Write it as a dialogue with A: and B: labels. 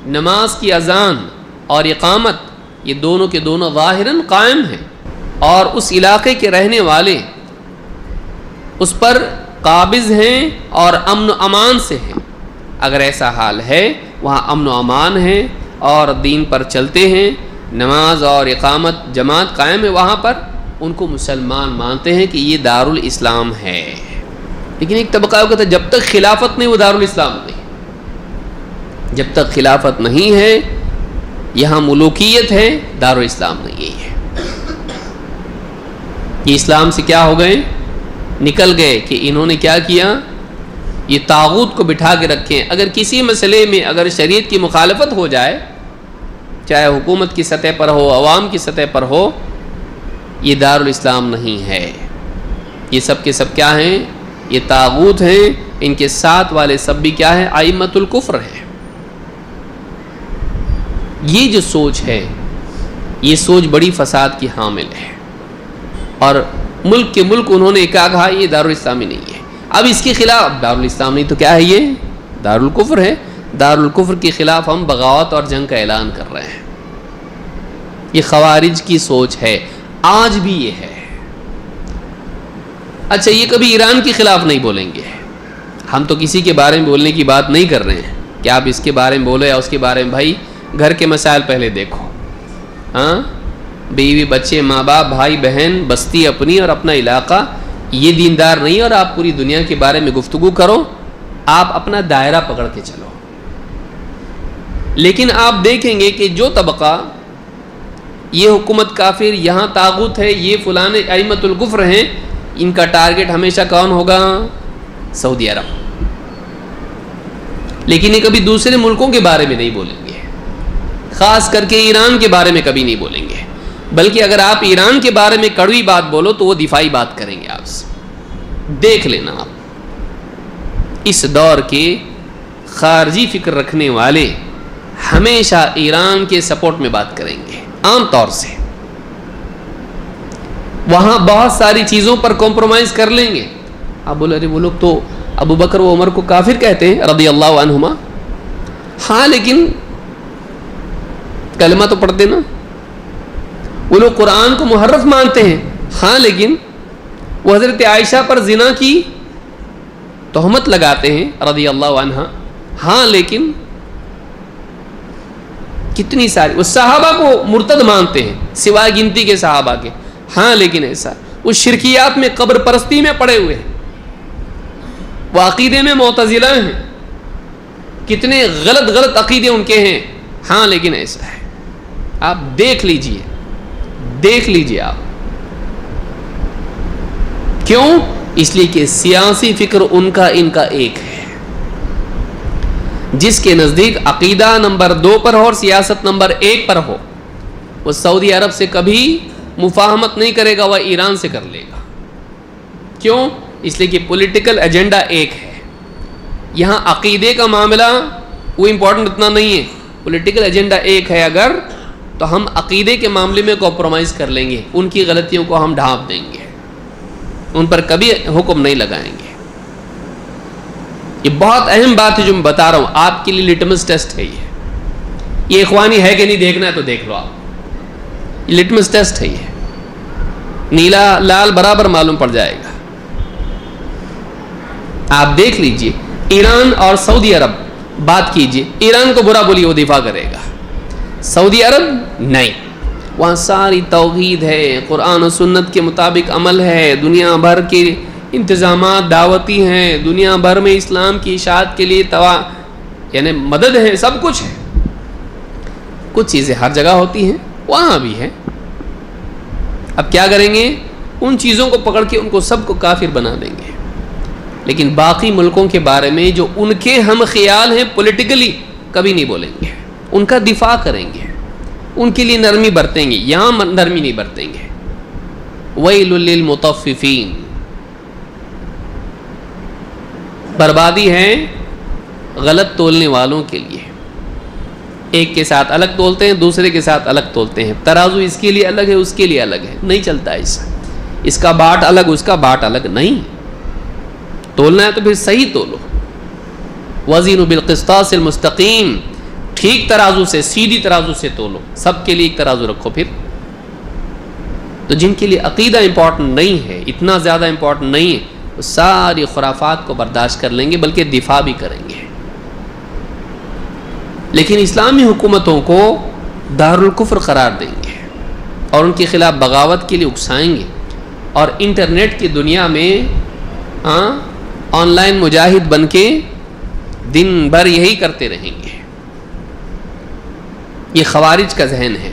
A: نماز کی اذان اور اقامت یہ دونوں کے دونوں ظاہراً قائم ہیں، اور اس علاقے کے رہنے والے اس پر قابض ہیں اور امن و امان سے ہیں۔ اگر ایسا حال ہے، وہاں امن و امان ہے اور دین پر چلتے ہیں، نماز اور اقامت جماعت قائم ہے وہاں پر، ان کو مسلمان مانتے ہیں کہ یہ دارالاسلام ہے۔ لیکن ایک طبقہ ہوگا کہ جب تک خلافت نہیں وہ دارالاسلام نہیں، جب تک خلافت نہیں ہے یہاں ملوکیت ہے، دارالاسلام نہیں ہے۔ یہ اسلام سے کیا ہو گئے؟ نکل گئے کہ انہوں نے کیا کیا؟ یہ طاغوت کو بٹھا کے رکھے ہیں۔ اگر کسی مسئلے میں اگر شریعت کی مخالفت ہو جائے، چاہے حکومت کی سطح پر ہو، عوام کی سطح پر ہو، یہ دارالاسلام نہیں ہے۔ یہ سب کے سب کیا ہیں؟ یہ طاغوت ہیں۔ ان کے ساتھ والے سب بھی کیا ہیں؟ ائمۃ الکفر ہیں۔ یہ جو سوچ ہے، یہ سوچ بڑی فساد کی حامل ہے، اور ملک کے ملک انہوں نے کیا کہا؟ یہ دارالاسلامی نہیں ہے۔ اب اس کے خلاف دارالاسلام نہیں تو کیا ہے؟ یہ دارالکفر ہے۔ دارالکفر کے خلاف ہم بغاوت اور جنگ کا اعلان کر رہے ہیں۔ یہ خوارج کی سوچ ہے، آج بھی یہ ہے۔ اچھا، یہ کبھی ایران کے خلاف نہیں بولیں گے۔ ہم تو کسی کے بارے میں بولنے کی بات نہیں کر رہے ہیں کہ آپ اس کے بارے میں بولو یا اس کے بارے میں۔ بھائی گھر کے مسائل پہلے دیکھو، ہاں، بیوی بچے ماں باپ بھائی بہن بستی اپنی اور اپنا علاقہ، یہ دیندار نہیں، اور آپ پوری دنیا کے بارے میں گفتگو کرو، آپ اپنا دائرہ پکڑ کے چلو۔ لیکن آپ دیکھیں گے کہ جو طبقہ یہ حکومت کافر، یہاں طاغوت ہے، یہ فلانے ائمۃ الکفر ہیں، ان کا ٹارگٹ ہمیشہ کون ہوگا؟ سعودی عرب۔ لیکن یہ کبھی دوسرے ملکوں کے بارے میں نہیں بولیں گے، خاص کر کے ایران کے بارے میں کبھی نہیں بولیں گے، بلکہ اگر آپ ایران کے بارے میں کڑوی بات بولو تو وہ دفاعی بات کریں گے آپ سے۔ دیکھ لینا آپ، اس دور کے خارجی فکر رکھنے والے ہمیشہ ایران کے سپورٹ میں بات کریں گے، عام طور سے وہاں بہت ساری چیزوں پر کمپرومائز کر لیں گے۔ آپ بولے ارے وہ لوگ تو ابو بکر و عمر کو کافر کہتے ہیں رضی اللہ عنہما، ہاں لیکن کلمہ تو پڑھتے نا۔ وہ لوگ قرآن کو محرف مانتے ہیں، ہاں لیکن وہ حضرت عائشہ پر زنا کی تہمت لگاتے ہیں رضی اللہ عنہا، ہاں لیکن کتنی ساری وہ صحابہ کو مرتد مانتے ہیں سوائے گنتی کے صحابہ کے، ہاں لیکن ایسا وہ شرکیات میں قبر پرستی میں پڑے ہوئے ہیں، وہ عقیدے میں معتزلہ ہیں، کتنے غلط عقیدے ان کے ہیں، ہاں لیکن ایسا ہے۔ آپ دیکھ لیجئے آپ، کیوں؟ اس لیے کہ سیاسی فکر ان کا ایک ہے۔ جس کے نزدیک عقیدہ نمبر 2 پر ہو اور سیاست نمبر 1 پر ہو، وہ سعودی عرب سے کبھی مفاہمت نہیں کرے گا، وہ ایران سے کر لے گا۔ کیوں؟ اس لیے کہ پولیٹیکل ایجنڈا ایک ہے۔ یہاں عقیدے کا معاملہ وہ امپورٹنٹ اتنا نہیں ہے، پولیٹیکل ایجنڈا ایک ہے اگر تو ہم عقیدے کے معاملے میں کمپرومائز کر لیں گے، ان کی غلطیوں کو ہم ڈھانپ دیں گے، ان پر کبھی حکم نہیں لگائیں گے۔ یہ بہت اہم بات ہے جو میں بتا رہا ہوں، آپ کے لیے لٹمس ٹیسٹ ہے یہ اخوانی ہے کہ نہیں دیکھنا ہے تو دیکھ لو آپ، یہ لٹمس ٹیسٹ ہے، یہ نیلا لال برابر معلوم پڑ جائے گا۔ آپ دیکھ لیجئے، ایران اور سعودی عرب بات کیجئے، ایران کو برا بولی وہ دفاع کرے گا، سعودی عرب نہیں، وہاں ساری توحید ہے، قرآن و سنت کے مطابق عمل ہے، دنیا بھر کے انتظامات دعوتی ہیں، دنیا بھر میں اسلام کی اشاعت کے لیے یعنی مدد ہے، سب کچھ ہے۔ کچھ چیزیں ہر جگہ ہوتی ہیں، وہاں بھی ہے۔ اب کیا کریں گے؟ ان چیزوں کو پکڑ کے ان کو سب کو کافر بنا دیں گے، لیکن باقی ملکوں کے بارے میں جو ان کے ہم خیال ہیں پولیٹیکلی کبھی نہیں بولیں گے، ان کا دفاع کریں گے، ان کے لیے نرمی برتیں گے، یہاں نرمی نہیں برتیں گے۔ ویل للمطففین، بربادی ہے غلط تولنے والوں کے لیے۔ ایک کے ساتھ الگ تولتے ہیں، دوسرے کے ساتھ الگ تولتے ہیں، ترازو اس کے لیے الگ ہے، اس کے لیے الگ ہے، نہیں چلتا ایسا، اس کا باٹ الگ اس کا باٹ الگ نہیں، تولنا ہے تو پھر صحیح تولو۔ وزنوا بالقسطاس المستقیم، ٹھیک ترازو سے، سیدھی ترازو سے تولو، سب کے لیے ایک ترازو رکھو. پھر تو جن کے لیے عقیدہ امپورٹنٹ نہیں ہے، اتنا زیادہ امپورٹنٹ نہیں ہے، وہ ساری خرافات کو برداشت کر لیں گے، بلکہ دفاع بھی کریں گے. لیکن اسلامی حکومتوں کو دارالکفر قرار دیں گے اور ان کے خلاف بغاوت کے لیے اکسائیں گے، اور انٹرنیٹ کی دنیا میں آن لائن مجاہد بن کے دن بھر یہی کرتے رہیں گے. یہ خوارج کا ذہن ہے.